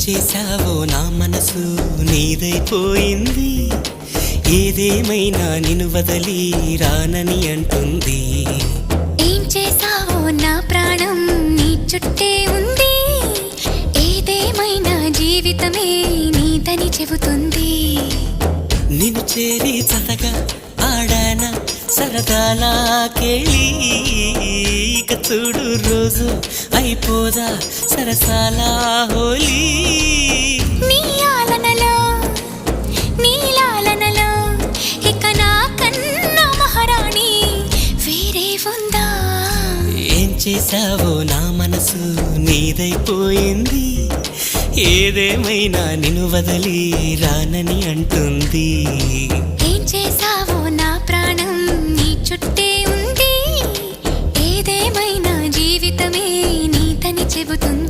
చేశావో నా మనసు నీదైపోయింది, ఏదేమైనా నిన్ను వదలి రానని అంటుంది. ఏం చేశావో నా ప్రాణం నీ చుట్టే ఉంది, ఏదేమైనా జీవితమే నీదని చెబుతుంది. నిన్ను చేరి చతగా ఆడాన సరదాలా కేళి, ఇక చూడు రోజు అయిపోదా సరసాలా హోలీ. నీ ఆలనలో నీ లాలనలో ఇక నా కన్నా మహారాణి వేరే ఉందా? ఏం చేశావో నా మనసు నీదైపోయింది, ఏదేమైనా నిన్ను వదలి రానని అంటుంది. ఏం చేశావో నా ప్రాణం నీ చుట్టే ఉంది, ఏదేమైనా జీవితమే నీదని చెబుతుంది.